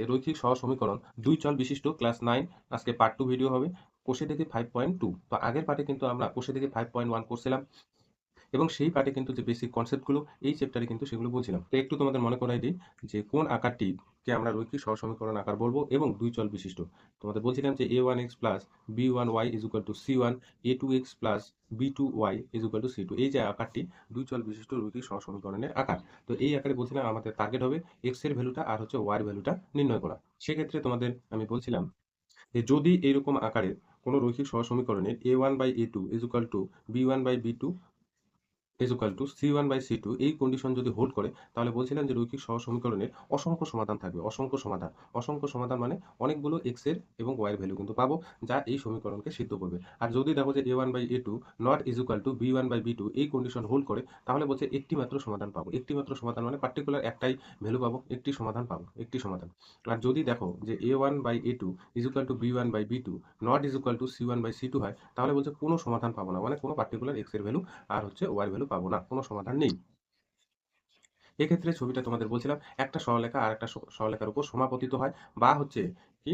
রৈখিক সহ সমীকরণ দুই চল বিশিষ্ট ক্লাস 9 আজকে পার্ট 2 ভিডিও হবে। কোষে দেখি 5.2। তো আগের পার্টে কিন্তু আমরা কোষে দেখি 5.1 করছিলাম এবং সেই পার্টে কিন্তু যে বেসিক কনসেপ্টগুলো এই চ্যাপ্টারে কিন্তু সেগুলো বলছিলাম। তো একটু তোমাদের মনে করাই দিই যে কোন আকারটিকে আমরা রৈখিক সহ সমীকরণ আকার বলবো এবং দুই চল বিশিষ্ট। তোমাদের বলছিলাম যে a1x plus b1y is equal two c1, a2x plus b2y is equal two c2। এই যে আকারটি দুই চল বিশিষ্ট রৈখিক সহ সমীকরণের আকার। তো এই আকারে বলছিলাম আমাদের টার্গেট হবে x এর ভ্যালুটা আর হচ্ছে y এর ভ্যালুটা নির্ণয় করা। সেক্ষেত্রে তোমাদের আমি বলছিলাম যে যদি এরকম আকারের কোনো রৈখিক সহ সমীকরণের a1/a2 is equal two b1/b2 is equal two c1/c2 এই কন্ডিশন যদি হোল্ড করে, তাহলে বলছিলাম যে রৈখিক সহ সমীকরণের অসংখ্য সমাধান থাকবে। অসংখ্য সমাধান মানে অনেকগুলো x এর এবং y এর ভ্যালু কিন্তু পাবো, যা এই সমীকরণকে সিদ্ধ করবে। আর যদি দেখো যে a1/a2 not is equal two b1/b2 এই কন্ডিশন হোল্ড করে, তাহলে বলছে একটি মাত্র সমাধান পাবো। একটি মাত্র সমাধান মানে পার্টিকুলার একটাই ভ্যালু পাবো, একটি সমাধান পাবো, একটি সমাধান। আর যদি দেখো যে a1/a2 is equal two b1/b2 not is equal two c1/c2 হয়, তাহলে বলছে কোনো সমাধান পাবো না, মানে কোনো পার্টিকুলার x এর ভ্যালু আর হচ্ছে y এর ভ্যালু পাবো না, কোনো সমাধান নেই। এক্ষেত্রে ছবিটা তোমাদের বলছিলাম একটা সরলরেখা আর একটা সরলরেখার উপর সমাপতিত হয়, বা হচ্ছে কি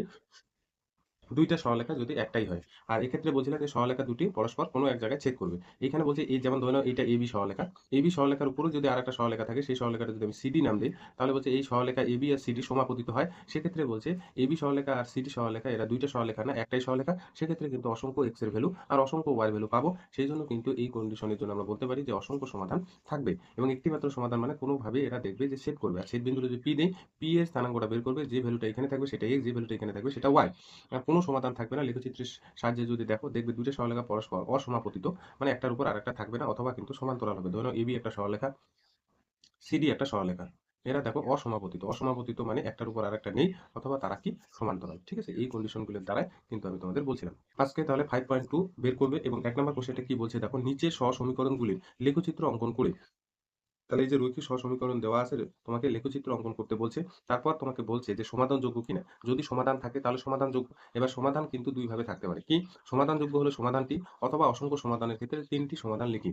দুইটা সরলরেখা যদি একটাই হয়। আর এক্ষেত্রে বলছিলাম যে সরলরেখা দুটি পরস্পর কোনো এক জায়গায় ছেদ করবে। এখানে বলছে এই যেমন ধরে নাও এটা এবি সরলরেখা, এবি সরলরেখার উপরেও যদি আরেকটা সরলরেখা থাকে, সেই সরলরেখাটা যদি আমি সিডি নাম দিই, তাহলে বলছে এই সরলরেখা এবি আর সিডি সমাপতিত হয়। সেক্ষেত্রে বলছে এবি সরলরেখা আর সিডি সরলরেখা এরা দুইটা সরলরেখা না, একটাই সরলরেখা। সেক্ষেত্রে কিন্তু অসংখ্য এক্স এর ভ্যালু আর অসংখ্য ওয়াই এর ভ্যালু পাবো। সেই জন্য কিন্তু এই কন্ডিশনের জন্য আমরা বলতে পারি যে অসংখ্য সমাধান থাকবে এবং একটি মাত্র সমাধান মানে কোনোভাবে এরা দেখবে যে ছেদ করবে। আর ছেদ বিন্দু যদি পি দেই, পি এর স্থানাঙ্কটা বের করবে, যে ভ্যালুটা এখানে থাকবে সেটা এক্স, যে ভ্যালুটা এখানে থাকবে সেটা ওয়াই। কোনো সমাধান থাকবে না। লেখচিত্রের সাহায্যে যদি দেখো, দেখবে দুটো সরলরেখা পরস্পর অসমাপতিত, মানে একটার উপর আরেকটা থাকবে না, অথবা কিন্তু সমান্তরাল হবে। ধরো নাও এবি একটা সরলরেখা, সিডি একটা সরলরেখা, এরা দেখো অসমাপতিত। অসমাপতিত মানে একটার উপর আরেকটা নেই, অথবা তারা কি সমান্তরাল। ঠিক আছে, এই কন্ডিশনগুলোর দ্বারাই কিন্তু আমি তোমাদের বলছিলাম। আজকে তাহলে 5.2 বের করবে এবং 1 নম্বর কোশ্চেনটা কি বলছে দেখো, নিচের সহ সমীকরণগুলির লেখচিত্র অঙ্কন করে। তাহলে এই যে রৈখিক সহ সমীকরণ দেওয়া আছে, তোমাকে লেখচিত্র অঙ্কন করতে বলছে। তারপর তোমাকে বলছে যে সমাধানযোগ্য কিনা। যদি সমাধান থাকে তাহলে সমাধানযোগ্য। এবার সমাধান কিন্তু দুই ভাবে থাকতে পারে। কি? সমাধানযোগ্য হলো সমাধানটি, অথবা অসংখ্য সমাধানের ক্ষেত্রে তিনটি সমাধান লিখি।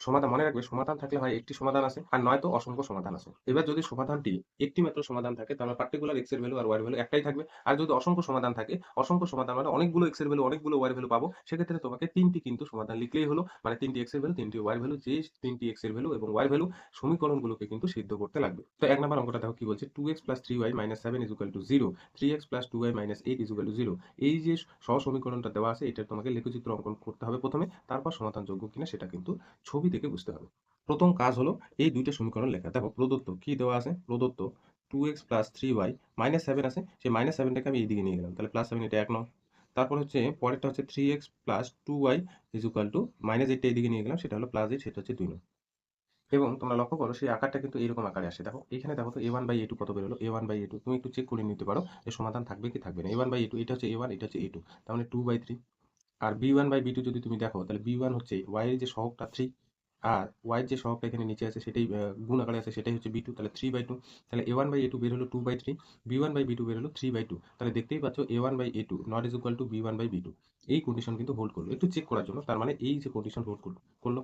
সমাধান মনে রাখবে, সমাধান থাকলে হয় একটি সমাধান আছে আর নয়তো অসংখ্য সমাধান আছে। এবার যদি সমাধানটি একটি মাত্র সমাধান থাকে, তাহলে পার্টিকুলার এক্স এর ভ্যালু আর ওয়াই এর ভ্যালু একটাই থাকবে। আর যদি অসংখ্য সমাধান থাকে, অসংখ্য সমাধান মানে অনেকগুলো এক্স এর ভ্যালু অনেকগুলো ওয়াই এর ভ্যালু পাবো। সেক্ষেত্রে তোমাকে তিনটি কিন্তু সমাধান লিখলেই হলো, মানে তিনটি এক্স এর ভ্যালু, তিনটি ওয়াই এর ভ্যালু, যে তিনটি এক্স এর ভ্যালু এবং ওয়াই এর ভ্যালু সমীকরণগুলোকে কিন্তু সিদ্ধ করতে লাগবে। তো 1 নম্বর অঙ্কটা দেখো কি বলছে, 2x plus 3y minus 7 is equal two 0, 3x plus 2y minus 8 is equal two 0। এই যে সহ সমীকরণটা দেওয়া আছে, এটা তোমাকে লেখচিত্র অঙ্কন করতে হবে প্রথমে, তারপর সমাধানযোগ্য কিনা সেটা কিন্তু ছবি থেকে বুঝতে হবে। প্রথম কাজ হলো এই দুইটা সমীকরণ লেখা। দেখো প্রদত্ত কি দেওয়া আছে, প্রদত্ত 2x প্লাস 3y মাইনাস 7 আছে, সেই মাইনাস 7টাকে আমি এইদিকে নিয়ে গেলাম, তাহলে প্লাস 7 এটা 1 নং। তারপর হচ্ছে পরেরটা হচ্ছে 3x plus 2y is equal to minus 8টা এইদিকে নিয়ে গেলাম, সেটা হলো প্লাস 8, সেটা হচ্ছে 2 নং। এবং তোমরা লক্ষ্য করো সেই আকারটা কিন্তু এইরকম আকারে আসে। দেখো এখানে দেখো তো a1/a2 কত বেরোলো, a1/a2 তুমি একটু চেক করে নিতে পারো যে সমাধান থাকবে কি থাকবে না। a1/a2 এটা হচ্ছে a1, এটা হচ্ছে a2, তার মানে 2/3। আর b1/b2 যদি তুমি দেখো, তাহলে b1 হচ্ছে y এর যে সহগটা 3, আর y এর যে সহগটা এখানে নিচে আছে সেটাই গুণ আকারে আছে, সেটাই হচ্ছে b2, তাহলে 3/2। তাহলে a1/a2 বের হলো 2/3, b1/b2 বের হলো 3/2। তাহলে দেখতেই পাচ্ছ a1/a2 not is equal two b1/b2। এই কন্ডিশন কিন্তু হোল্ড করলো, একটু চেক করার জন্য। তার মানে এই যে কন্ডিশন হোল্ড করলো,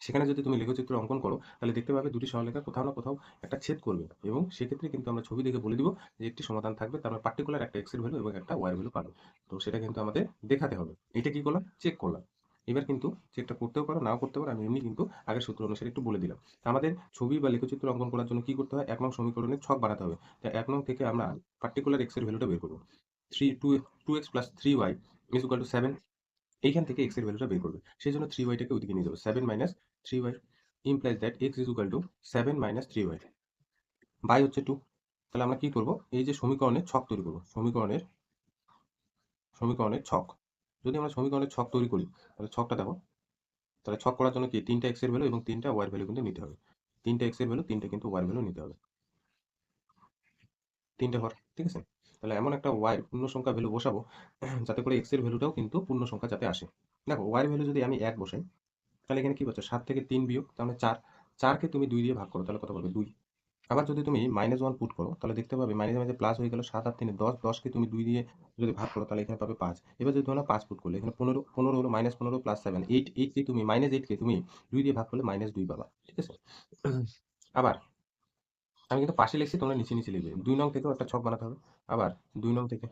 সেখানে যদি তুমি লেখচিত্র অঙ্কন করো, তাহলে দেখতে পাবে দুটি সরলরেখা কোথাও না কোথাও একটা ছেদ করবে, এবং সেক্ষেত্রে কিন্তু আমরা ছবি দেখে বলে দিব যে একটি সমাধান থাকবে, তার মানে পার্টিকুলার একটা এক্স এর ভ্যালু এবং একটা ওয়াই এর ভ্যালু পাবো। তো সেটা কিন্তু আমাদের দেখাতে হবে। এটা কি করলাম, চেক করলাম। এবার কিন্তু চেকটা করতেও পারো, নাও করতে পারো, আমি এমনি কিন্তু আগের সূত্র অনুসারে একটু বলে দিলাম। তো আমাদের ছবি বা লেখচিত্র অঙ্কন করার জন্য কি করতে হয়, 1 নং সমীকরণের ছক বানাতে হবে। তো 1 নং থেকে আমরা পার্টিকুলার এক্স এর ভ্যালুটা বের করবো। 2x plus 3y is equal two 7, এইখান থেকে x এর ভ্যালুটা বের করবে। সেই জন্য 3y টাকে ওইদিকে নিয়ে যাবো, 7 minus 3y implies that x is equal to 7 minus 3y, by হচ্ছে 2। তাহলে আমরা কি করব, এই যে সমীকরণের ছক তৈরি করব, সমীকরণের ছক। যদি আমরা সমীকরণের ছক তৈরি করি, তাহলে ছকটা দেখো। তাহলে ছক করার জন্য কি, 3টা x এর ভ্যালু এবং 3টা y এর ভ্যালু কিন্তু নিতে হবে। 3টা x এর ভ্যালু, 3টা কিন্তু y এর ভ্যালু নিতে হবে। 3টে ঘর, ঠিক আছে। তাহলে এমন একটা y পূর্ণ সংখ্যা ভ্যালু বসাবো যাতে করে x এর ভ্যালুটাও কিন্তু পূর্ণ সংখ্যা যাতে আসে। দেখো y এর ভ্যালু যদি আমি 1 বসাই, তাহলে এখানে কি পাচ্ছ, 7 থেকে 3 বিয়োগ, তাহলে 4। 4কে তুমি 2 দিয়ে ভাগ করো, তাহলে কত পাবে, 2। আবার যদি তুমি -1 পুট করো, তাহলে দেখতে পাবে মাইনাসে মাইনাসে প্লাস হয়ে গেল, 7 আর 3 10, 10কে তুমি 2 দিয়ে যদি ভাগ করো, তাহলে এখানে পাবে 5। এবার যদি তোমরা 5 পুট করলে, এখানে 15, 15 হলো -15 প্লাস 7, 8, 8 কে তুমি -8 কে তুমি 2 দিয়ে ভাগ করলে -2 পাবা, ঠিক আছে। আবার আমি কিন্তু পাশে লিখছি, তোমরা নিচে নিচে লিখবে। 2 নং থেকেও একটা ছক বানাতে হবে। আবার 2 নং থেকে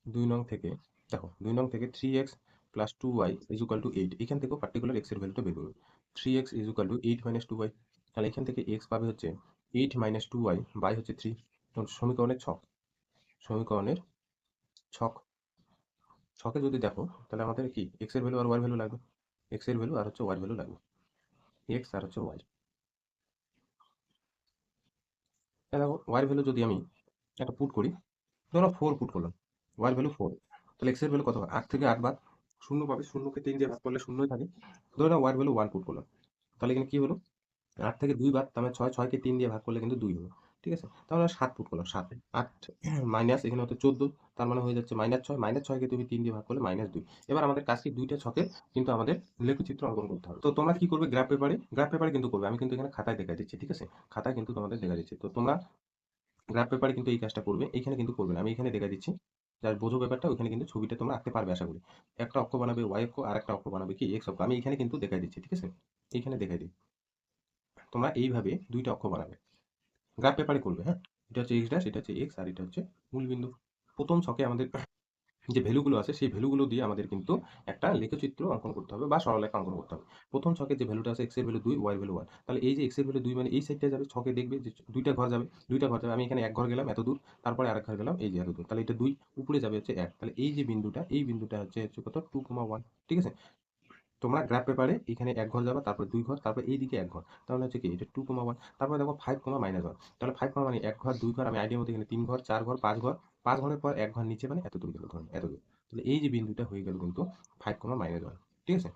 2 নং থেকে দেখো 2 নং থেকে 3x plus 2y is equal two 8, এখান থেকেও পার্টিকুলার x এর ভ্যালুটা বের করবে। 3x is equal two 8 minus 2y, তাহলে এখান থেকে x পাবে হচ্ছে 8 মাইনাস 2y বাই হচ্ছে 3। সমীকরণের ছক, সমীকরণের ছক, ছকে যদি দেখো তাহলে আমাদের কি x এর ভ্যালু আর y এর ভ্যালু লাগবে, x এর ভ্যালু আর হচ্ছে y এর ভ্যালু লাগবে, x আর হচ্ছে y। দেখো y এর ভ্যালু যদি আমি একটা পুট করি, ধরো 4 পুট করলাম, y এর ভ্যালু 4, তাহলে x এর ভ্যালু কত হয়? 8 থেকে 8 বাদ শূন্য পাবে, শূন্যকে 3 দিয়ে ভাগ করলে শূন্যই থাকে। ধরো না y এর ভ্যালু 1 পুট করলাম, তাহলে এখানে কি হলো? 8 থেকে 2 বাদ, তার মানে 6, 6 কে 3 দিয়ে ভাগ করলে কিন্তু 2 হলো। ঠিক আছে? তাহলে 7 পুট করলাম, 7, 8 মাইনাস এখানে হচ্ছে 14, তার মানে হয়ে যাচ্ছে -6, -6 কে তুমি 3 দিয়ে ভাগ করলে -2। এবার আমাদের কাজ কি? দুইটা ছকে কিন্তু আমাদের লেখচিত্র অঙ্কন করতে হবে। তো তোমরা কি করবে? গ্রাফ পেপারে, গ্রাফ পেপারে কিন্তু করবে। আমি কিন্তু এখানে খাতায় দেখাই দিচ্ছি, ঠিক আছে? খাতায় কিন্তু তোমাদের দেখা দিচ্ছি। তো তোমরা গ্রাফ পেপারে কিন্তু এই কাজটা করবে, এইখানে কিন্তু করবে না। আমি এখানে দেখাই দিচ্ছি। যার বোঝো ব্যাপারটা, ওইখানে কিন্তু ছবিটা তোমরা আঁকতে পারবে আশা করি। একটা অক্ষ বানাবে y অক্ষ, আর একটা অক্ষ বানাবে কি x অক্ষ। আমি এখানে কিন্তু দেখাই দিচ্ছি, ঠিক আছে? এইখানে দেখাই দিই। তোমরা এইভাবে দুইটা অক্ষ বানাবে, গ্রাফ পেপারে করবে, হ্যাঁ? এটা হচ্ছে x ড্যাশ, এটা হচ্ছে x, আর এটা হচ্ছে মূলবিন্দু। প্রথম ছকে আমাদের যে ভ্যালুগুলো আছে সেই ভ্যালুগুলো দিয়ে আমাদের কিন্তু একটা লেখচিত্র অঙ্কন করতে হবে বা সরলরেখা অঙ্কন করতে হবে। প্রথম ছকে যে ভ্যালুটা আছে x এর ভ্যালু 2, y এর ভ্যালু 1, তাহলে এই যে x এর ভ্যালু 2 মানে এই সাইডটা যাবে, ছকে দেখবে যে দুইটা ঘর যাবে, দুইটা ঘর যাবে। আমি এখানে এক ঘর গেলাম এত দূর, তারপরে আরেক ঘর গেলাম এই যে এত দূর, তাহলে এটা 2, উপরে যাবে হচ্ছে 1, তাহলে এই যে বিন্দুটা, এই বিন্দুটা হচ্ছে কত? 2,1। ঠিক আছে? তোমরা গ্রাফ পেপারে এখানে এক ঘর যাবা, তারপর দুই ঘর, তারপর এইদিকে এক ঘর, তাহলে হচ্ছে কি এটা 2,1। তারপরে দেখো 5, -1, তাহলে 5, মানে এক ঘর, দুই ঘর, আমি আইডিয়া মতো এখানে তিন ঘর, চার ঘর, পাঁচ ঘর, পাঁচ ঘরের পর এক ঘর নিচে, মানে এত দূর গেল, ধরুন এত দূর। তাহলে এই যে বিন্দুটা হয়ে গেল কিন্তু 5, -1। ঠিক আছে?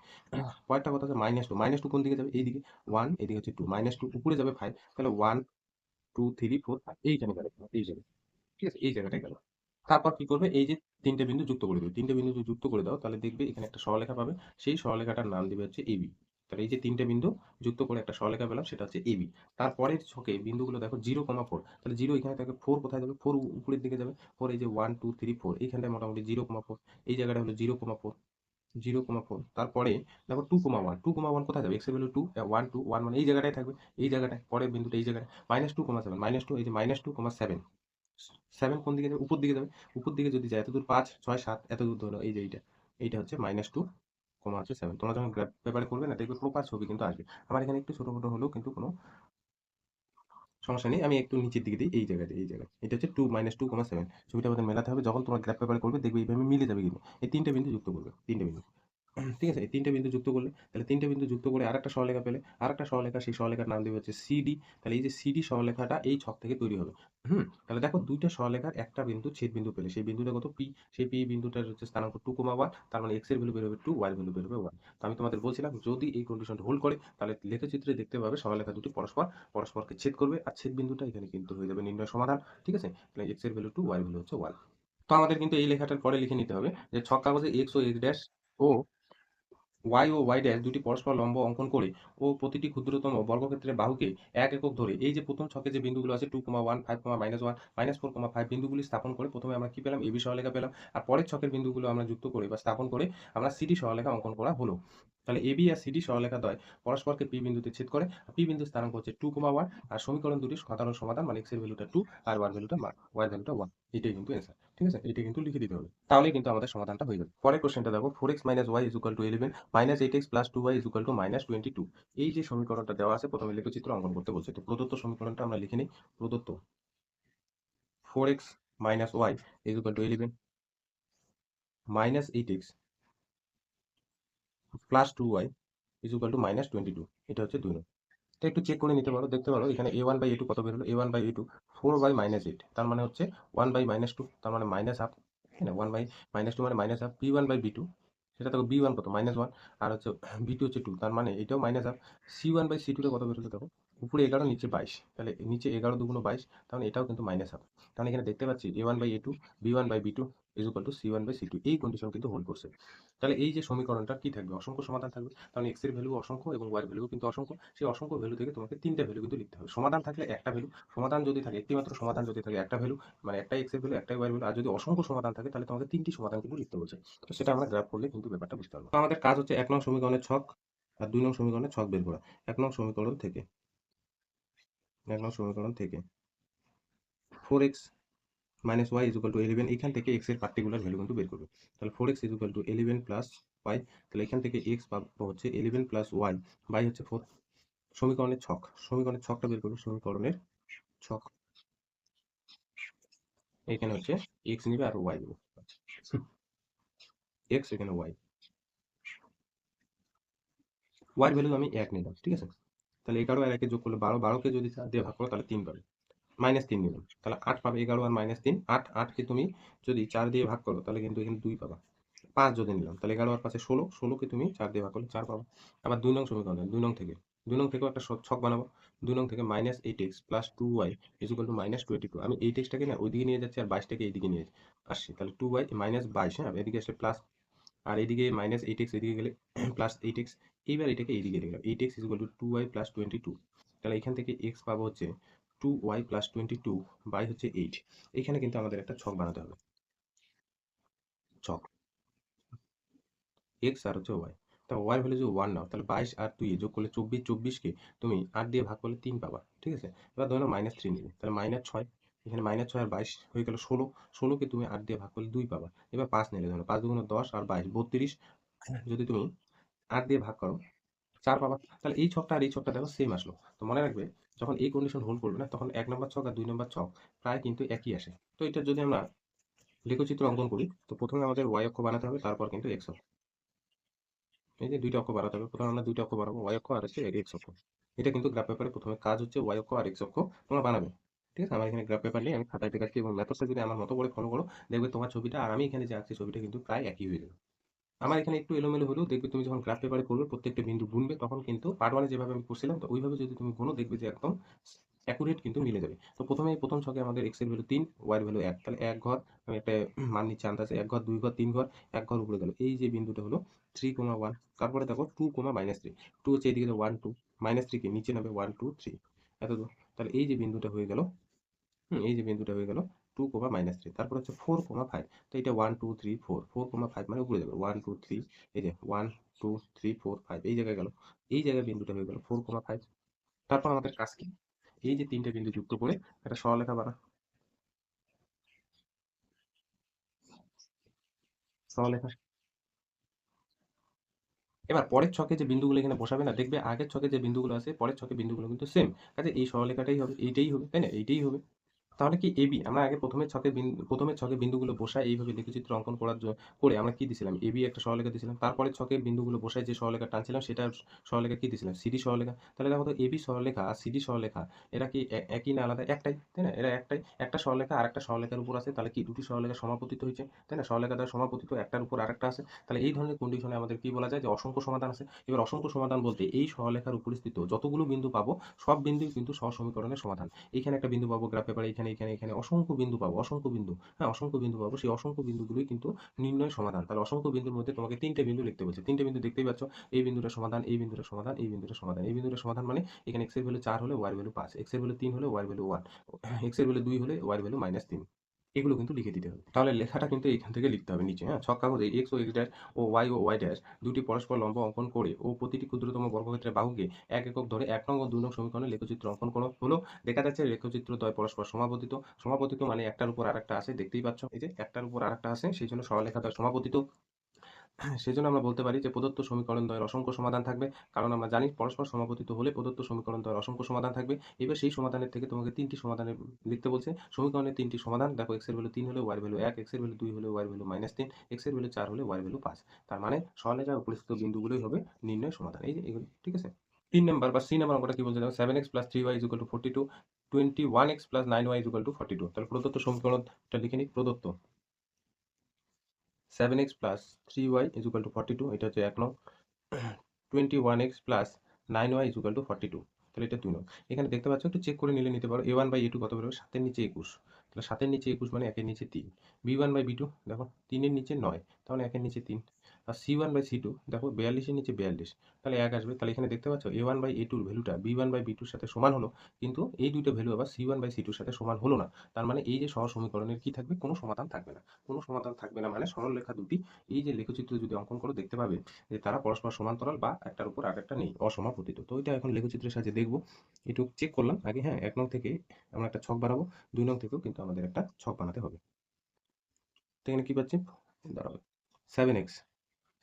পরেরটা কথা হচ্ছে -2, -2 কোন দিকে যাবে? এইদিকে 1, এদিকে হচ্ছে 2, -2 উপরে যাবে 5, তাহলে 1, 2, 3, 4, 5 এইখানে গেল, এই জায়গায়। ঠিক আছে? এই জায়গাটায় গেল। তারপর কি করবে? এই যে ৩ টে বিন্দু যুক্ত করে দিবে। ৩ টে বিন্দু যদি যুক্ত করে দাও, তাহলে দেখবে এখানে একটা সরলরেখা পাবে। সেই সরলরেখাটার নাম দিবে হচ্ছে AB। তাহলে এই যে ৩ টে বিন্দু যুক্ত করে একটা সরলরেখা পেলাম, সেটা হচ্ছে AB। তারপরের ছকে বিন্দুগুলো দেখো 0,4, তাহলে 0 এখানে থাকে, 4 কোথায় যাবে? 4 উপরের দিকে যাবে। 4 এই যে 1, 2, 3, 4 এইখানটায় মোটামুটি 0,4, এই জায়গাটা হলো 0,4, 0,4। তারপরে দেখো 2,1, 2,1 কোথায় যাবে? x এর ভ্যালু 2, 1, 2, 1 মানে এই জায়গাটায় থাকবে, এই জায়গাটায়। পরের বিন্দুটা এই জায়গায়। -2,7, -2 এই যে -2,7, 7 কোন দিকে যাবে? উপর দিকে যাবে। উপর দিকে যদি যায়, এত দূর 5, 6, 7, এত দূর ধরো এই যে এইটা। এইটা হচ্ছে -2, হচ্ছে 7। তোমরা যখন গ্রাফ পেপারে করবে না, দেখবে প্রপার ছবি কিন্তু আসবে। আমার এখানে একটু ছোট-মোটো হলেও কিন্তু কোনো সমস্যা নেই। আমি একটু নিচের দিকে দিই, এই জায়গাতে, এই জায়গায়। এটা হচ্ছে 2, -2,7। ছবিটা আমাদের মেলাতে হবে। যখন তোমরা গ্রাফ পেপারে করবে, দেখবে এইভাবে মিলে যাবে কিন্তু। এই ৩ টে বিন্দু যুক্ত করবে, ৩ টে বিন্দু। ঠিক আছে? এই ৩ টে বিন্দু যুক্ত করলে, তাহলে ৩ টে বিন্দু যুক্ত করে আরেকটা সরলরেখা পেলে। আরেকটা সরলরেখা, সেই সরলরেখার নাম দেবে হচ্ছে CD। তাহলে এই যে CD সরলরেখাটা এই ছক থেকে তৈরি হবে। তাহলে দেখো ২ টা সরলরেখার একটা বিন্দু ছেদবিন্দু পেলে। সেই বিন্দুটা কত? P। সেই P বিন্দুটার হচ্ছে স্থানাঙ্ক 2,1, তার মানে x এর ভ্যালু বের হবে 2, y এর ভ্যালু বের হবে 1। তো আমি তোমাদের বলছিলাম, যদি এই কন্ডিশনটা হোল্ড করে, তাহলে লেখচিত্রে দেখতে পাবে সরলরেখা দুটি পরস্পরকে ছেদ করবে, আর ছেদ বিন্দুটা এখানে কিন্তু হয়ে যাবে নির্ণয় সমাধান। ঠিক আছে? তাহলে x এর ভ্যালু 2, y এর ভ্যালু হচ্ছে 1। তো আমাদের কিন্তু এই লেখাটার পরে লিখে নিতে হবে যে ছক কাগজে x ও x ড্যাশ ও y ও y ড্যাশ দুটি পরস্পর লম্ব অঙ্কন করে ও প্রতিটি ক্ষুদ্রতম বর্গক্ষেত্রের বাহুকে এক একক ধরে এই যে প্রথম ছকে যে বিন্দুগুলো আছে 2,1, 5, -1, -4,5 বিন্দুগুলি স্থাপন করে প্রথমে আমরা কি পেলাম? AB সরলরেখা পেলাম। আর পরের ছকের বিন্দুগুলো আমরা যুক্ত করে বা স্থাপন করে আমরা CD সরলরেখা অঙ্কন করা হলো। তাহলে AB আর CD সরলরেখা দ্বয় পরস্পরকে P বিন্দুতে ছেদ করে। P বিন্দুর স্থানাঙ্ক হচ্ছে 2,1, আর সমীকরণ দুটির সাধারণ সমাধান, মানে x এর ভ্যালুটা 2 আর y এর ভ্যালুটা 1। এটাই কিন্তু অ্যান্সার। ঠিক আছে? এটা কিন্তু লিখে দিতে হবে। তাহলেই কিন্তু আমাদের সমাধানটা হয়ে যাবে। পরের কোশ্চেনটা দেখো, 4x - y = 11, -8x + 2y = -22। এই যে সমীকরণটা দেওয়া আছে, প্রথমে লেখচিত্র অঙ্কন করতে বলছে। তো প্রদত্ত সমীকরণটা আমরা লিখে নিই। প্রদত্ত 4x - y = 11, -8x + 2y = -22। এটা হচ্ছে 2 নং। তো একটু চেক করে নিতে পারো, দেখতে পারো এখানে a1/a2 কত বের হলো? a1/a2 4/-8, তার মানে হচ্ছে 1/-2, তার মানে -1/2। হ্যাঁ, 1/-2 মানে -1/2। b1/b2, সেটা দেখো b1 কত? -1, আর হচ্ছে b2 হচ্ছে 2, তার মানে এটাও -1/2। c1/c2 টা কত বের হলো দেখো? উপরে 11, নিচে 22, তাহলে নিচে 11 দুগুণ 22, তাহলে এটাও কিন্তু -1/2। তাহলে এখানে দেখতে পাচ্ছি a1/a2, b1/b2 = c1/c2। এই কন্ডিশন কিন্তু হোল্ড করছে। তাহলে এই যে সমীকরণটা কি থাকবে? অসংখ্য সমাধান থাকবে। কারণ x এর ভ্যালু অসংখ্য এবং y এর ভ্যালু কিন্তু অসংখ্য। সেই অসংখ্য ভ্যালু থেকে তোমাকে ৩ টা ভ্যালু কিন্তু লিখতে হবে। সমাধান থাকলে একটা ভ্যালু, সমাধান যদি থাকে একটিমাত্র সমাধান যদি থাকে একটা ভ্যালু, মানে একটাই x এর ভ্যালু, একটাই y এর ভ্যালু। আর যদি অসংখ্য সমাধান থাকে, তাহলে তোমাকে ৩ টি সমাধান কিন্তু লিখতে বলছে। তো সেটা আমরা গ্রাফ করলে কিন্তু ব্যাপারটা বুঝতে পারবো। তো আমাদের কাজ হচ্ছে ১ নং সমীকরণের ছক আর ২ নং সমীকরণের ছক বের করা। ১ নং সমীকরণ থেকে ১ নং সমীকরণ থেকে 4x minus y is equal to 11, এখান থেকে x এর পার্টিকুলার ভ্যালু কিন্তু বের করবে। তাহলে 4x is equal to 11 plus y, তাহলে এখান থেকে x পাবো হচ্ছে 11 প্লাস ওয়াই বাই হচ্ছে 4। সমীকরণের ছকটা বের করবে, সমীকরণের ছক। এখানে হচ্ছে x নিবে আর y নেবে, x এখানে y, y এর ভ্যালু আমি 1 নিলাম, ঠিক আছে। তাহলে 11 আর 1 যোগ করলে 12, 12কে যদি 4 দিয়ে ভাগ করো তাহলে 3 পাবে, -3 নিলাম, তাহলে 8 পাবে। 11 আর -3 8, 8কে তুমি যদি 4 দিয়ে ভাগ করো তাহলে কিন্তু এখানে 2 পাবা। 5 যদি নিলাম তাহলে 11 আর 5 16, 16কে তুমি 4 দিয়ে ভাগ করলে 4 পাবা। আবার 2 নং সমীকরণ, 2 নং থেকেও একটা ছক বানাবো। 2 নং থেকে -8x plus 2y is equal two -22। আমি 8xটাকে না ওইদিকে নিয়ে যাচ্ছি আর 22টাকে এইদিকে নিয়ে আসছি, তাহলে 2y -22, হ্যাঁ এদিকে আসলে প্লাস, আর এদিকে -8x এদিকে গেলে প্লাস 8x। এইবার এটাকে এইদিকে রেখে 8x is equal two 2y plus 22, তাহলে এখান থেকে x পাবো হচ্ছে 2y প্লাস 22 বাই হচ্ছে 8। এখানে কিন্তু আমাদের একটা ছক বানাতে হবে, ছক x আর হচ্ছে y। তা y ভ্যালু যদি 1 নাও তাহলে 22 আর 2 যোগ করলে 24, 24কে তুমি 8 দিয়ে ভাগ করলে 3 পাবা, ঠিক আছে। এবার ধরো -3 নিলে তাহলে -6, এখানে -6 আর 22 হয়ে গেল 16, 16কে তুমি 8 দিয়ে ভাগ করলে 2 পাবা। এবার 5 নিলে ধরো 5 দুগুণ 10 আর 22 32, যদি তুমি 8 দিয়ে ভাগ করো 4 পাবা। তাহলে এই ছকটা আর এই ছকটা দেখো সেম আসলো। তো মনে রাখবে যখন এই কন্ডিশন হোল্ড করবে না তখন 1 নম্বর ছক আর 2 নম্বর ছক প্রায় কিন্তু একই আসে। তো এটা যদি আমরা লেখচিত্র অঙ্কন করি তো প্রথমে আমাদের y অক্ষ বানাতে হবে, তারপর কিন্তু x অক্ষ। এই যে দুইটা অক্ষ বানাতে হবে, প্রথমে আমরা দুইটা অক্ষ বানাবো, y অক্ষ আর হচ্ছে x অক্ষ। এটা কিন্তু গ্রাফ পেপারে প্রথমে কাজ হচ্ছে y অক্ষ আর x অক্ষ তোমরা বানাবে, ঠিক আছে। আমার এখানে গ্রাফ পেপার নেই, আমি খাতায় দেখাচ্ছি, এবং মেথডটা যদি আমার মতো করে ফলো করো দেখবে তোমার ছবিটা আর আমি এখানে যে আঁকছি ছবিটা কিন্তু প্রায় একই হয়ে যাবে। আমার এখানে একটু এলোমেলো হলেও দেখবে তুমি যখন গ্রাফ পেপারে করবে প্রত্যেকটা বিন্দু গুনবে তখন কিন্তু পার্ট ওয়ানে যেভাবে আমি করছিলাম তো ওইভাবে যদি তুমি গুনো দেখবে যে একদম অ্যাকুরেট কিন্তু মিলে যাবে। তো প্রথম ছকে আমাদের x এর ভ্যালু 3, y এর ভ্যালু 1, তাহলে এক ঘর আমি একটা মান নিচ্ছি আন্দাজে, এক ঘর, দুই ঘর, তিন ঘর, এক ঘর উপরে গেল। এই যে বিন্দুটা হলো 3,1, তারপরে দেখো 2,-3, 2 হচ্ছে এদিকে 1 2, -3 কে নিচে নামবে 1 2 3, এত দূর। তাহলে এই যে বিন্দুটা হয়ে গেল, এই যে বিন্দুটা হয়ে গেল 2,-3, তারপর হচ্ছে 4,5। তো এটা 1 2 3 4, 4,5 মানে উপরে যাবে 1 2 3, এই যে 1 2 3 4 5 এই জায়গায় গেল, এই জায়গায় বিন্দুটা হয়ে গেল 4,5। তারপর আমাদের কাজ কি, এই যে তিনটে বিন্দু যুক্ত করে একটা সরলরেখা বানা, সরলরেখা। এবার পরের ছকে যে বিন্দুগুলো এখানে বসাবে না দেখবে আগের ছকে যে বিন্দুগুলো আছে পরের ছকে বিন্দুগুলো কিন্তু সেম, কাজে এই সরলরেখাটাই হবে, এইটাই হবে, তাই না, এইটাই হবে। তাহলে কি এবি আমরা আগে প্রথমের ছকে বিন্দুগুলো বসায় এইভাবে লেখচিত্র অঙ্কন করে আমরা কি দিছিলাম, এবি একটা সরলরেখা দিছিলাম, তারপরে ছকের বিন্দুগুলো বসায় যে সরলরেখা টানছিলাম সেটা সরলরেখা কি দিছিলাম, সিডি সরলরেখা। তাহলে দেখো তো এবি সরলরেখা আর সিডি সরলরেখা এরা কি একই না আলাদা, একটাই, তাই না, এরা একটাই। একটা সরলরেখা আর একটা সরলরেখার উপর আছে, তাহলে কি দুটি সরলরেখা সমাপতিত হয়েছে, তাই না, সরলরেখা দ্বারা সমাপতিত, একটার উপর আরেকটা আছে। তাহলে এই ধরনের কন্ডিশনে আমাদের কি বলা যায় যে অসংখ্য সমাধান আছে। এবার অসংখ্য সমাধান বলতে এই সরলরেখার উপরিস্থিত যতগুলো বিন্দু পাবো সব বিন্দুই কিন্তু সহসমীকরণের সমাধান। এখানে একটা বিন্দু পাবো গ্রাফ পেপারে, এখানে এখানে এখানে অসংখ্য বিন্দু পাবো, অসংখ্য বিন্দু, হ্যাঁ অসংখ্য বিন্দু পাবো, সেই অসংখ্য বিন্দুগুলোই কিন্তু নির্ণয় সমাধান। তাহলে অসংখ্য বিন্দুর মধ্যে তোমাকে তিনটে বিন্দু লিখতে বলছে, তিনটে বিন্দু দেখতেই পাচ্ছ, এই বিন্দুটা সমাধান, এই বিন্দুটা সমাধান, এই বিন্দুটা সমাধান। এই বিন্দুটা সমাধান মানে এখানে x এর ভ্যালু 4 হলে y এর ভ্যালু 5, x এর ভ্যালু 3 হলে y এর ভ্যালু 1, x এর ভ্যালু 2 হলে y এর ভ্যালু -3। এগুলো কিন্তু লিখে দিতে হবে, তাহলে লেখাটা কিন্তু এইখান থেকে লিখতে হবে নিচে, হ্যাঁ ছক কাগজে x ও x dash O y dash দুটি পরস্পর লম্ব অঙ্কন করে ও প্রতিটি ক্ষুদ্রতম বর্গক্ষেত্রের বাহুকে এক একক ধরে 1 নং ও 2 নং সমীকরণে লেখচিত্র অঙ্কন করা হলো। দেখা যাচ্ছে লেখচিত্র দ্বয় পরস্পর সমাপতিত, সমাপতিত মানে একটার উপর আরেকটা আছে, দেখতেই পাচ্ছ এই যে একটার উপর আরেকটা আছে, সেই জন্য সরলরেখা দ্বয় সমাপতিত। সেজন্য আমরা বলতে পারি যে প্রদত্ত সমীকরণ দ্বয়ের অসংখ্য সমাধান থাকবে, কারণ আমরা জানি পরস্পর সমাপতিত হলে প্রদত্ত সমীকরণ দ্বয়ের অসংখ্য সমাধান থাকবে। এবার সেই সমাধানের থেকে তোমাকে তিনটি সমাধানের লিখতে বলছে, সমীকরণের তিনটি সমাধান দেখো, x এর ভ্যালু 3 হলে y এর ভ্যালু 1, x এর ভ্যালু 2 হলে y এর ভ্যালু -3, x এর ভ্যালু 4 হলে y এর ভ্যালু 5। তার মানে সরলরেখার উপরিস্থিত বিন্দুগুলোই হবে নির্ণয় সমাধান, এই যে এগুলো, ঠিক আছে। 3 নাম্বার বা সি নাম্বার অঙ্কটা কি বলছে দেখো, 7x + 3y = 42, 21x + 9y = 42। তাহলে প্রদত্ত সমীকরণটা লিখে নিই, প্রদত্ত 7x + 3y = 42, এটা হচ্ছে 1 নং। 21x + 9y = 42, তাহলে এটা 2 নং। এখানে দেখতে পাচ্ছ, একটু চেক করে নিতে পারো a1/a2 কত বেরোবে, 7 এর নিচে 21, তাহলে 7 এর নিচে 21 মানে 1 এর নিচে 3। b1/b2 দেখো 3 এর নিচে 9, তাহলে 1 এর নিচে 3। আর C1/C2 দেখো 42 এর নিচে 42, তাহলে 1 আসবে। তাহলে এখানে দেখতে পাচ্ছ A1/A2 এর ভ্যালুটা B1/B2 এর সাথে সমান হলো, কিন্তু এই দুইটা ভ্যালু আবার C1/C2 এর সাথে সমান হলো না। তার মানে এই যে সহজ সমীকরণের কি থাকবে, কোনো সমাধান থাকবে না। কোনো সমাধান থাকবে না মানে সরলরেখা দুটি এই যে লেখচিত্র যদি অঙ্কন করো দেখতে পাবে যে তারা পরস্পর সমান্তরাল বা একটার উপর আরেকটা নেই, অসমাপতিত। তো এটা এখন লেখচিত্রের সাহায্যে দেখবো। একটু চেক করলাম আগে, হ্যাঁ 1 নং থেকে আমরা একটা ছক বানাবো, 2 নং থেকেও কিন্তু আমাদের একটা ছক বানাতে হবে। তো এখানে কি পাচ্ছি, দাঁড়াবে 7x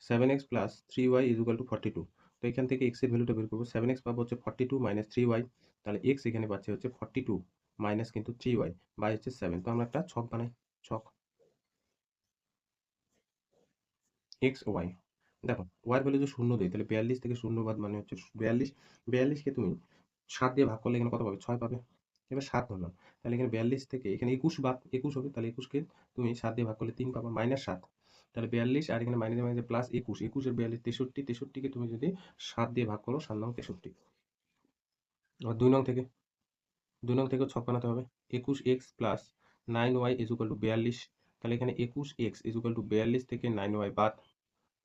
7x plus 3y is equal two 42। তো এখান থেকে x এর ভ্যালুটা বের করবো, 7x পাবো হচ্ছে 42 মাইনাস 3y, তাহলে x এখানে পাচ্ছে হচ্ছে 42 মাইনাস কিন্তু 3y বাই হচ্ছে 7। তো আমরা একটা ছক বানাই, ছক x y। দেখো y এর ভ্যালু যদি শূন্য দেয় তাহলে 42 থেকে শূন্য বাদ মানে হচ্ছে 42, 42 কে তুমি 7 দিয়ে ভাগ করলে এখানে কত পাবে, 6 পাবে। এবার 7 ধরলাম, তাহলে এখানে 42 থেকে এখানে 21 বাদ 21 হবে, তাহলে 21 কে তুমি 7 দিয়ে ভাগ করলে 3 পাবা, মাইনাস 7। তাহলে 42 আর এখানে মাইনাস মাইনাসে প্লাস 21, 21 এর 42 63, 63 কে তুমি যদি 7 দিয়ে ভাগ করো 7 নং 63। আর 2 নং থেকে ছক বানাতে হবে, 21x plus 9y is equal two 42। তাহলে এখানে 21x ইজ ইকুয়াল টু 42 থেকে 9y বাদ,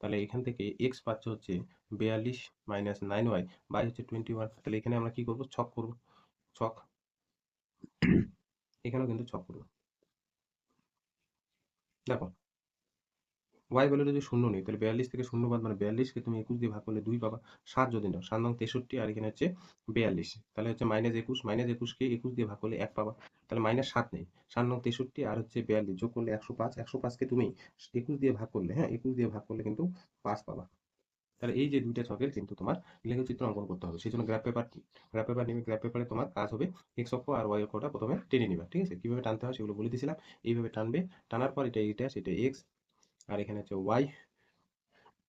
তাহলে এখান থেকে x পাচ্ছে হচ্ছে 42 মাইনাস 9y বাই হচ্ছে 21। তাহলে এখানে আমরা কি করব, ছক করব, ছক এখানেও কিন্তু ছক করব। দেখো y ভ্যালু যদি শূন্য নেই তাহলে 42 থেকে শূন্য বাদ মানে 42 কে তুমি 21 দিয়ে ভাগ করলে 2 পাবা। 7 যদি নাও 7 নং 63 আর এখানে হচ্ছে 42, তাহলে হচ্ছে মাইনাস 21, মাইনাস 21 কে 21 দিয়ে ভাগ করলে 1 পাবা। তাহলে মাইনাস 7 নেই, 7 নং 63 আর হচ্ছে 42 যোগ করলে 105, 105 কে তুমি 21 দিয়ে ভাগ করলে, হ্যাঁ 21 দিয়ে ভাগ করলে কিন্তু 5 পাবা। তাহলে এই যে দুইটা ছকের কিন্তু তোমার লেখচিত্র অঙ্কন করতে হবে, সেই জন্য গ্রাফ পেপার নিবে। গ্রাফ পেপারে তোমার কাজ হবে এক্স অক্ষ আর ওয়াই অক্ষটা প্রথমে টেনে নিবা, ঠিক আছে? কিভাবে টানতে হয় সেগুলো বলে দিয়েছিলাম। এইভাবে টানবে, টানার পর এটা সেটা এক্স, আর এখানে হচ্ছে ওয়াই,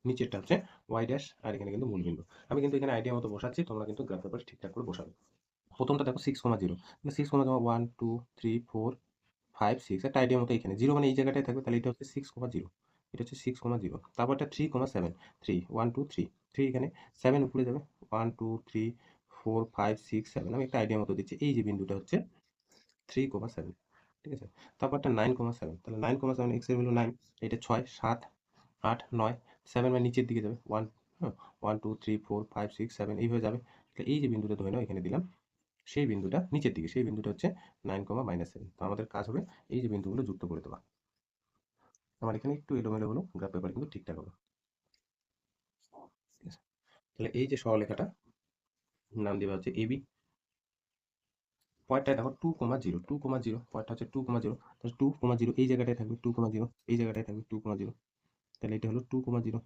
নিচেরটা হচ্ছে ওয়াই ড্যাশ, আর এখানে কিন্তু মূলবিন্দু। আমি কিন্তু এখানে আইডিয়া মতো বসাচ্ছি, তোমরা কিন্তু গ্রাফ পেপার ঠিকঠাক করে বসাবে। প্রথমটা দেখো 6,0, 6,1 2 3 4 5 6, একটা আইডিয়া মতো এখানে জিরো মানে এই জায়গাটায় থাকবে, তাহলে এটা হচ্ছে 6,0, এটা হচ্ছে 6,0। তারপর এটা 3,7 3 1 2 3 3, এখানে 7 উপরে যাবে, 1 2 3 4 5 6 7। আমি একটা আইডিয়া মতো দিচ্ছি, এই যে বিন্দুটা হচ্ছে 3,7, ঠিক আছে? তারপরটা 9,7, তাহলে 9,7 এক্স এর ভ্যালু 9, এটা 6 7 8 9 7 মানে নিচের দিকে যাবে 1, হ্যাঁ 1 2 3 4 5 6 7 এইভাবে যাবে। তাহলে এই যে বিন্দুটা ধরে নাও এখানে দিলাম, সেই বিন্দুটা নিচের দিকে, সেই বিন্দুটা হচ্ছে 9,-7। তো আমাদের কাজ হবে এই যে বিন্দুগুলো যুক্ত করে দেওয়া। আমার এখানে একটু এলোমেলো হলো, গ্রাফ পেপার কিন্তু ঠিকঠাক হবে, ঠিক আছে? তাহলে এই যে সরলরেখাটা নাম দেওয়া হচ্ছে এবি। পয়েন্টটা দেখো 2,0, 2,0 পয়েন্টটা হচ্ছে 2,0, তাহলে 2,0 এই জায়গাটায় থাকবে, 2,0 এই জায়গাটায় থাকবে 2,0, তাহলে এটা হলো 2,0।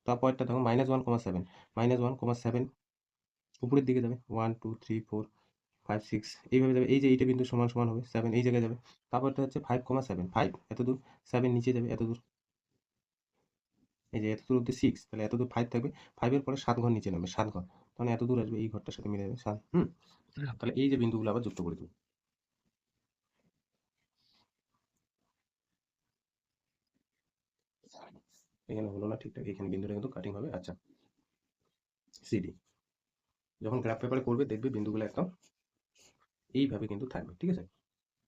তার পয়েন্টটা দেখো -1,7, -1,7 উপরের দিকে যাবে, 1 2 3 4 5 6 এইভাবে যাবে। এই যে এইটা বিন্দু সমান সমান হবে 7 এই জায়গায় যাবে। তারপরটা হচ্ছে 5,7 5 এত দূর, 7 নিচে যাবে এত দূর, এই যে এত দূর অব্দি 6, তাহলে এত দূর 5 থাকবে, 5 এর পরে 7 ঘর নিচে নামবে, 7 ঘর, তাহলে এত দূর আসবে, এই ঘরটার সাথে মিলে যাবে 7। তাহলে এই যে বিন্দুগুলো আবার যুক্ত করে দেবো। এখানে হলো না ঠিকঠাক, এখানে বিন্দুটা কিন্তু কাটিং হবে। আচ্ছা, সিডি যখন গ্রাফ পেপারে করবে দেখবে বিন্দুগুলো একদম এইভাবে কিন্তু থাকবে, ঠিক আছে?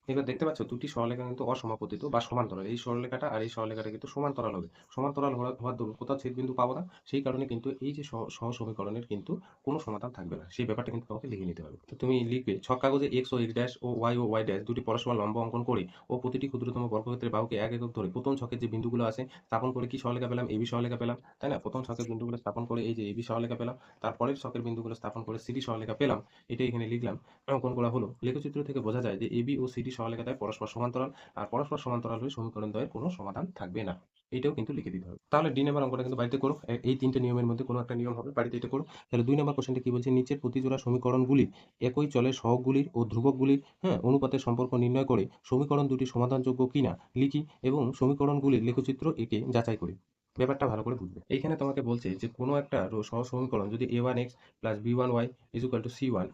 এবার দেখতে পাচ্ছ দুটি সরলরেখা কিন্তু অসমাপতিত বা সমান্তরাল। এই সরলরেখাটা আর এই সরলরেখাটা কিন্তু সমান্তরাল হবে। সমান্তরাল হওয়ার দরুন কোথাও ছেদবিন্দু পাবো না। সেই কারণে কিন্তু এই যে সহ সমীকরণের কিন্তু কোনো সমাধান থাকবে না। সেই ব্যাপারটা কিন্তু তোমাকে লিখে নিতে হবে। তো তুমি লিখবে ছক কাগজে এক্স ও x dash O Y dash দুটি পরস্পর লম্ব অঙ্কন করে ও প্রতিটি ক্ষুদ্রতম বর্গক্ষেত্রের বাহুকে এক একক ধরে প্রথম ছকের যে বিন্দুগুলো আছে স্থাপন করে কি সরলরেখা পেলাম, এবি সরলরেখা পেলাম, তাই না? প্রথম ছকের বিন্দুগুলো স্থাপন করে এই যে এবি সরলরেখা পেলাম, তারপরের ছকের বিন্দুগুলো স্থাপন করে সিডি সরলরেখা পেলাম। এটাই এখানে লিখলাম, অঙ্কন করা হলো। লেখচিত্র থেকে বোঝা যায় যে এবি ও সিডি সরলরেখায় পরস্পর সমান্তরাল, আর পরস্পর সমান্তরাল হলে সমীকরণ দ্বয়ের কোনো সমাধান থাকবে না। এটাও কিন্তু লিখে দিতে হবে। তাহলে ডি নাম্বার অঙ্কটা কিন্তু বাড়িতে করো, এই তিনটে নিয়মের মধ্যে কোনো একটা নিয়ম হবে, বাড়িতে এটা করো। তাহলে 2 নম্বর কোশ্চেনটা কি বলছে, নিচের প্রতিজোড়া সমীকরণগুলি একই চলের সহগগুলির ও ধ্রুবকগুলির, হ্যাঁ, অনুপাতের সম্পর্ক নির্ণয় করে সমীকরণ দুটি সমাধানযোগ্য কিনা লিখি এবং সমীকরণগুলির লেখচিত্র এঁকে যাচাই করি। ব্যাপারটা ভালো করে বুঝবে। এইখানে তোমাকে বলছে যে কোনো একটা সহ সমীকরণ যদি a1x plus b1y is equal two c1,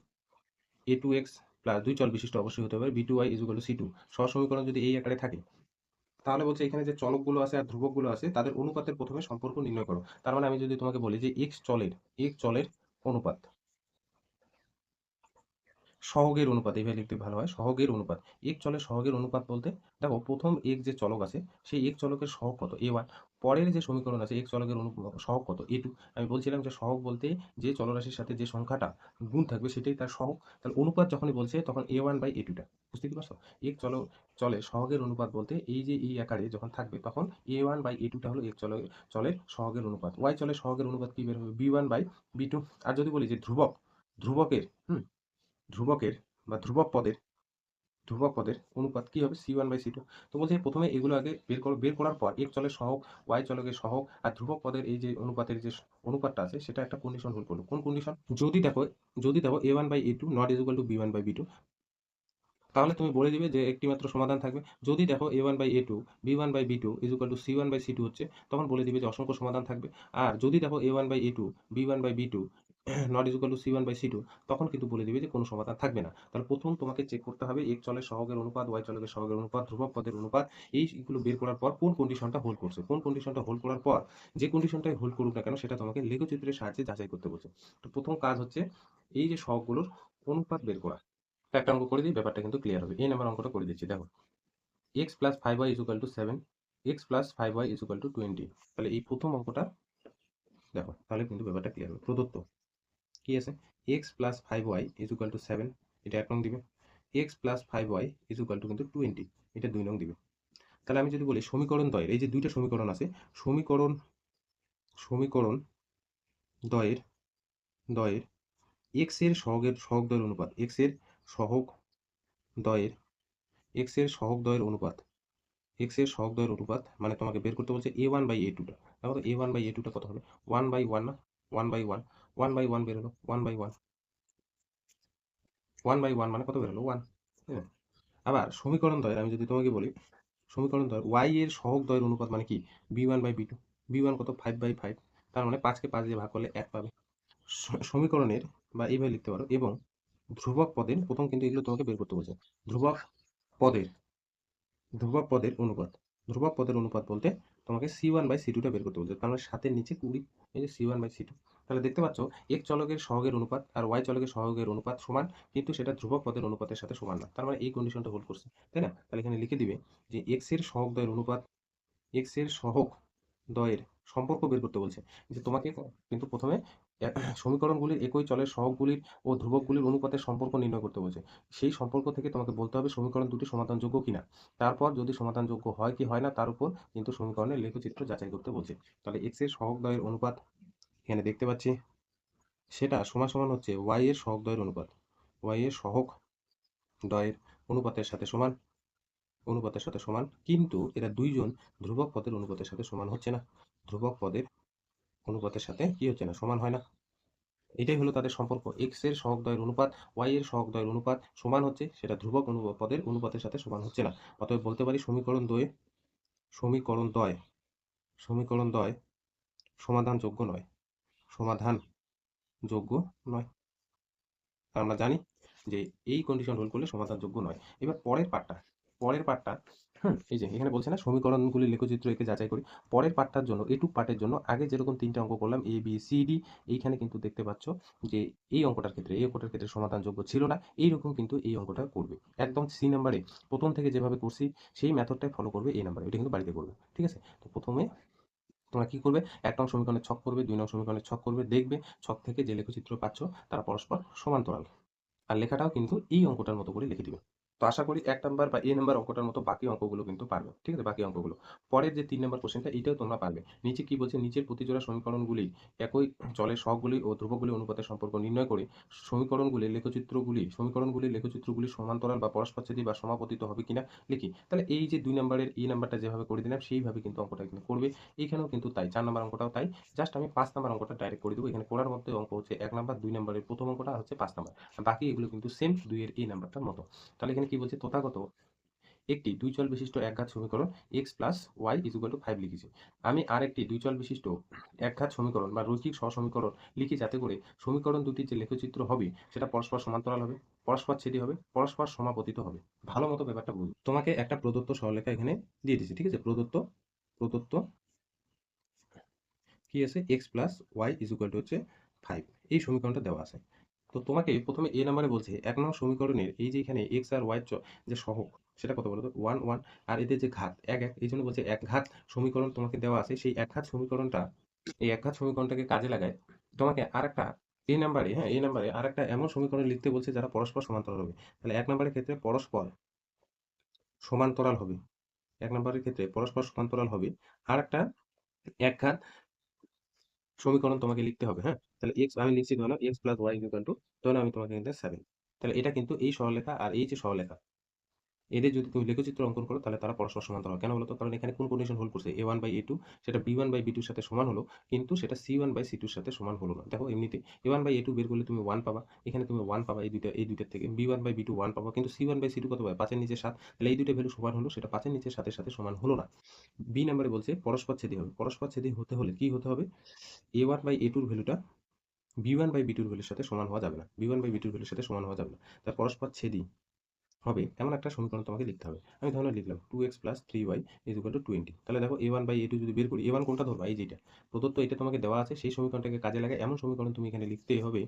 a2x plus দুই চল বিশিষ্ট অবশ্যই হতে হবে, b2y is equal two c2, সহ সমীকরণ যদি এই আকারে থাকে, তাহলে বলছে এখানে যে চলকগুলো আছে আর ধ্রুবকগুলো আছে তাদের অনুপাতের প্রথমে সম্পর্ক নির্ণয় করো। তার মানে আমি যদি তোমাকে বলি যে x চলের অনুপাত, সহগের অনুপাত, এইভাবে লিখতে ভালো হয়, সহগের অনুপাত। এক চলের সহগের অনুপাত বলতে দেখো প্রথম এক যে চলক আছে সেই এক চলকের সহগ কত a1, পরের যে সমীকরণ আছে এক চলকের সহগ কত a2। আমি বলছিলাম যে সহগ বলতে যে চলরাশির সাথে যে সংখ্যাটা গুণ থাকবে সেটাই তার সহগ। তাহলে অনুপাত যখনই বলছে তখন a1/a2টা, বুঝতে কি পারছো? এক চলের সহগের অনুপাত বলতে এই যে এই আকারে যখন থাকবে তখন a1/a2টা হলো এক চলের সহগের অনুপাত। y চলের সহগের অনুপাত কি বের হবে? b1/b2। আর যদি বলি যে ধ্রুবকের ধ্রুবকের বা ধ্রুবক পদের অনুপাত কি হবে? c1/c2। তো বলছে প্রথমে এগুলো আগে বের করার পর এক চলের সহগ, y চলকের সহগ আর ধ্রুবক পদের এই যে অনুপাতের যে অনুপাতটা আছে সেটা একটা কন্ডিশন হোল্ড করলো। কোন কন্ডিশন? যদি দেখো a1/a2 not is equal two b1/b2, তাহলে তুমি বলে দিবে যে একটি মাত্র সমাধান থাকবে। যদি দেখো a1/a2 b1/b2 is equal two c1/c2 হচ্ছে, তখন বলে দিবে যে অসংখ্য সমাধান থাকবে। আর যদি দেখো a1/a2 b1/b2 not is equal two c1/c2, তখন কিন্তু বলে দিবে যে কোনো সমাধান থাকবে না। তাহলে প্রথম তোমাকে চেক করতে হবে এক চলের সহগের অনুপাত, y চলকের সহগের অনুপাত, ধ্রুবক পদের অনুপাত, এইগুলো বের করার পর কোন কন্ডিশনটা হোল্ড করছে। কোন কন্ডিশনটা হোল্ড করার পর যে কন্ডিশনটাই হোল্ড করুক না কেন সেটা তোমাকে লেখচিত্রের সাহায্যে যাচাই করতে বলছে। তো প্রথম কাজ হচ্ছে এই যে সহগগুলোর অনুপাত বের করা। একটা অঙ্ক করে দিই, ব্যাপারটা কিন্তু ক্লিয়ার হবে। এই নাম্বার অঙ্কটা করে দিচ্ছি, দেখো x plus 5y is equal two 7, x plus 5y is equal two 20। তাহলে এই প্রথম অঙ্কটা দেখো, তাহলে কিন্তু ব্যাপারটা ক্লিয়ার হবে। প্রদত্ত কি আছে? x plus 5y is equal two 7, এটা 1 নং দিবে। x plus 5y is equal two কিন্তু 20, এটা 2 নং দিবে। তাহলে আমি যদি বলি সমীকরণ দ্বয়ের, এই যে দুইটা সমীকরণ আছে, সমীকরণ দ্বয়ের x এর সহগ দ্বয়ের অনুপাত, x এর সহগ দ্বয়ের অনুপাত, x এর সহগ দ্বয়ের অনুপাত মানে তোমাকে বের করতে বলছে a1/a2টা। দেখো তো a1/a2টা কত হবে? 1/1 না? 1/1, 1/1 বের হলো, 1/1, 1/1 মানে কত বের হলো? 1। হ্যাঁ। আবার সমীকরণ দ্বয়ের আমি যদি তোমাকে বলি, সমীকরণ দ্বয়ের y এর সহগ দ্বয়ের অনুপাত মানে কি? b1/b2, b1 কত? 5/5, তার মানে 5কে 5 দিয়ে ভাগ করলে 1 পাবে। সমীকরণের বা এইভাবে লিখতে পারো, এবং ধ্রুবক পদের, প্রথম কিন্তু এগুলো তোমাকে বের করতে বলছে, ধ্রুবক পদের ধ্রুবক পদের অনুপাত। ধ্রুবক পদের অনুপাত বলতে তোমাকে c1/c2টা বের করতে বলছে, তার মানে 7 এর নিচে 20, এই যে c1/c2। তাহলে দেখতে পাচ্ছ এক চলকের সহগের অনুপাত আর y চলকের সহগের অনুপাত সমান, কিন্তু সেটা ধ্রুবক পদের অনুপাতের সাথে সমান না। তার মানে এই কন্ডিশনটা হোল্ড করছে, তাই না? তাহলে এখানে লিখে দিবে যে x এর সহগ দ্বয়ের অনুপাত, x এর সহগ দ্বয়ের সম্পর্ক বের করতে বলছে। যে তোমাকে কিন্তু প্রথমে সমীকরণগুলির একই চলের সহগগুলির ও ধ্রুবকগুলির অনুপাতের সম্পর্ক নির্ণয় করতে বলছে। সেই সম্পর্ক থেকে তোমাকে বলতে হবে সমীকরণ দুটি সমাধানযোগ্য কিনা। তারপর যদি সমাধানযোগ্য হয় কি হয় না তার উপর কিন্তু সমীকরণের লেখচিত্র যাচাই করতে বলছে। তাহলে x এর সহগ দ্বয়ের অনুপাত এখানে দেখতে পাচ্ছি, সেটা সমান সমান হচ্ছে y এর সহগ দ্বয়ের অনুপাত, y এর সহগ দ্বয়ের অনুপাতের সাথে সমান, কিন্তু এরা দুইজন ধ্রুবক পদের অনুপাতের সাথে সমান হচ্ছে না। ধ্রুবক পদের অনুপাতের সাথে কি হচ্ছে না? সমান হয় না। এটাই হলো তাদের সম্পর্ক। x এর সহগ দ্বয়ের অনুপাত y এর সহগ দ্বয়ের অনুপাত সমান হচ্ছে, সেটা ধ্রুবক পদের অনুপাতের সাথে সমান হচ্ছে না। অতএব বলতে পারি সমীকরণ দ্বয় সমীকরণ দ্বয় সমাধানযোগ্য নয়, সমাধানযোগ্য নয়। আর আমরা জানি যে এই কন্ডিশন হোল্ড করলে সমাধানযোগ্য নয়। এবার পরের পার্টটা এই যে এখানে বলছে না সমীকরণগুলি লেখচিত্র এঁকে যাচাই করি। পরের পার্টটার জন্য, এটুক পার্টের জন্য আগে যেরকম 3টে অঙ্ক করলাম a b c d, এইখানে কিন্তু দেখতে পাচ্ছ যে এই অঙ্কটার ক্ষেত্রে সমাধানযোগ্য ছিল না। এইরকম কিন্তু এই অঙ্কটা করবে একদম সি নাম্বারে, প্রথম থেকে যেভাবে করছি সেই মেথডটাই ফলো করবে এই নাম্বারে। এটা কিন্তু বাড়িতে করবে, ঠিক আছে? তো প্রথমে তোমরা কি করবে? 1 নং সমীকরণের ছক করবে, 2 নং সমীকরণের ছক করবে, দেখবে ছক থেকে যে লেখচিত্র পাচ্ছ তারা পরস্পর সমান্তরাল। আর লেখাটাও কিন্তু এই অঙ্কটার মতো করে লিখে দিবে। তো আশা করি 1 নাম্বার বা এ নাম্বার অঙ্কটার মতো বাকি অঙ্কগুলো কিন্তু পারবে, ঠিক আছে? বাকি অঙ্কগুলো পরের যে 3 নাম্বার কোশ্চেনটা, এটাও তোমরা পারবে। নিচে কি বলছে? নিচের প্রতিজোড়া সমীকরণগুলি একই চলের সহগগুলি ও ধ্রুবকগুলির অনুপাতের সম্পর্ক নির্ণয় করে সমীকরণগুলির লেখচিত্রগুলি সমান্তরাল বা পরস্পরচ্ছেদী বা সমাপতিত হবে কিনা লিখি। তাহলে এই যে 2 নাম্বারের এই নাম্বারটা যেভাবে করে দিলাম সেইভাবে কিন্তু অঙ্কটা এখানে করবে। এইখানেও কিন্তু তাই, 4 নাম্বার অঙ্কটাও তাই। জাস্ট আমি 5 নাম্বার অঙ্কটা ডাইরেক্ট করে দেবো। এখানে করার মধ্যে অঙ্ক হচ্ছে 1 নাম্বার, 2 নাম্বারের প্রথম অঙ্কটা হচ্ছে 5 নাম্বার। বাকি এগুলো কিন্তু সেম 2 এর এই নাম্বারটার মতো। তাহলে এখানে কি বলছে? তথাগত একটি দুই চল বিশিষ্ট একঘাত সমীকরণ x plus y is equal two 5 লিখেছি। আমি আরেকটি দুই চল বিশিষ্ট একঘাত সমীকরণ বা রৈখিক সহসমীকরণ লিখি, যাতে করে সমীকরণ দুটির যে লেখচিত্র হবে সেটা পরস্পর সমান্তরাল হবে, পরস্পর ছেদি হবে, পরস্পর সমাপতিত হবে। ভালো মতো ব্যাপারটা বুঝুন। তোমাকে একটা প্রদত্ত সরলরেখা এখানে দিয়ে দিচ্ছি, ঠিক আছে? প্রদত্ত কি আছে? x plus y is equal two হচ্ছে 5, এই সমীকরণটা দেওয়া আছে। তো তোমাকে প্রথমে এ নাম্বারে বলছে ১ নং সমীকরণের এই যে এখানে এক্স আর ওয়াই যে সহগ সেটা কত বলো তো 1 1, আর এদের যে ঘাত 1 1, এই জন্য বলছে এক ঘাত সমীকরণ তোমাকে দেওয়া আছে, সেই এক ঘাত সমীকরণটা, এই এক ঘাত সমীকরণটাকে কাজে লাগায় তোমাকে আরেকটা এই নাম্বারে, হ্যাঁ এই নাম্বারে আরেকটা এমন সমীকরণ লিখতে বলছে যারা পরস্পর সমান্তরাল হবে। তাহলে ১ নাম্বারের ক্ষেত্রে পরস্পর সমান্তরাল হবে, ১ নাম্বারের ক্ষেত্রে পরস্পর সমান্তরাল হবে। আরেকটা এক ঘাত সমীকরণ তোমাকে লিখতে হবে, হ্যাঁ। তাহলে এক্স আমি লিখছি ধরো x plus y equal to, ধরো আমি তোমাকে কিন্তু 7। তাহলে এটা কিন্তু এই সরলরেখা আর এই যে সরলরেখা, এদের যদি তুমি লেখচিত্র অঙ্কন করো তাহলে তারা পরস্পর সমান্তরাল। কেন বলতো? কারণ এখানে কোন কন্ডিশন হোল্ড করছে, এ ওয়ান বাই এ টু সেটা বি ওয়ান বাই বি টুর সাথে সমান হলো, কিন্তু সেটা সি ওয়ান বাই সি টুর সাথে সমান হলো না। দেখো এমনিতে এ ওয়ান বাই এ টু বের করলে তুমি ওয়ান পাবা, এখানে তুমি ওয়ান পাবা, এই দুইটার থেকে b one by B two one পাবা, কিন্তু c one by C two কত পাবে? 5 এর নিচে 7। তাহলে এই দুইটা ভ্যালু সমান হলো, সেটা 5 এর নিচে 7 এর সাথে সমান হলো না। বি নাম্বারে বলছে পরস্পর ছেদি হবে। পরস্পর ছেদি হতে হলে কি হতে হবে? এ ওয়ান বাই এ টুর ভ্যালুটা বি ওয়ান বাই বি টুর ভ্যালুর সাথে সমান হওয়া যাবে না, বি ওয়ান বাই বি টুর ভ্যালুর সাথে সমান হওয়া যাবে না। তার পরস্পর ছেদি হবে এমন একটা সমীকরণ তোমাকে লিখতে হবে। আমি ধরনের লিখলাম 2x plus 3y is equal two 20। তাহলে দেখো a1 বাই a2 যদি বের করি, a1 কোনটা ধরবা? এই যেটা প্রদত্ত, এটা তোমাকে দেওয়া আছে, সেই সমীকরণটাকে কাজে লাগায় এমন সমীকরণ তুমি এখানে লিখতে হবে,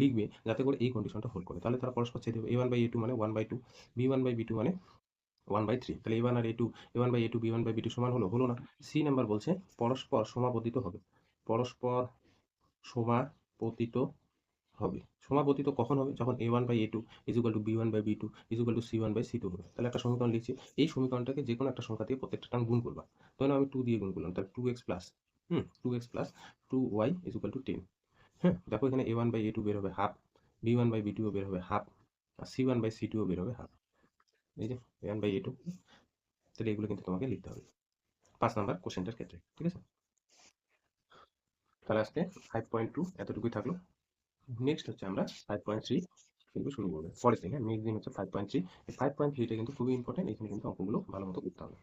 লিখবে যাতে করে এই কন্ডিশনটা হোল্ড করে। তাহলে তারা পরস্পর ছেদ হবে। a1 বাই a2 মানে 1/2, b1 বাই b2 মানে 1/3। তাহলে a1 R a2, a1 by a2 b1 by b2 সমান হলো, হলো না। সি নাম্বার বলছে পরস্পর সমাপতিত হবে। পরস্পর সমাপতিত হবে। সমাপতিত কখন হবে? যখন A one by A two is equal to B one by B two is equal to C one by C two হবে। তাহলে একটা সমীকরণ লিখছি, এই সমীকরণটাকে যে কোনো একটা সংখ্যা দিয়ে প্রত্যেকটা টার্ম গুণ করবা। ধরুন আমি 2 দিয়ে গুণ করলাম, তাহলে 2x plus 2x plus 2y is equal to 10। হ্যাঁ, দেখো এখানে A one by A two বের হবে half, B one by B টুও বের হবে হাফ, আর সি ওয়ান বাই সি টুও বের হবে হাফ। এই যে A one by A two, তাহলে এগুলো কিন্তু তোমাকে লিখতে হবে 5 নাম্বার কোশ্চেনটার ক্ষেত্রে, ঠিক আছে? তাহলে আজকে 5.2 এতটুকুই থাকলো। নেক্সট হচ্ছে আমরা 5.3 কিন্তু শুরু করবো পরের দিন, হ্যাঁ। নেক্সট দিন হচ্ছে 5.3। এই 5.3টা কিন্তু খুবই ইম্পর্টেন্ট, এখানে কিন্তু অঙ্কগুলো ভালো মতো করতে হবে।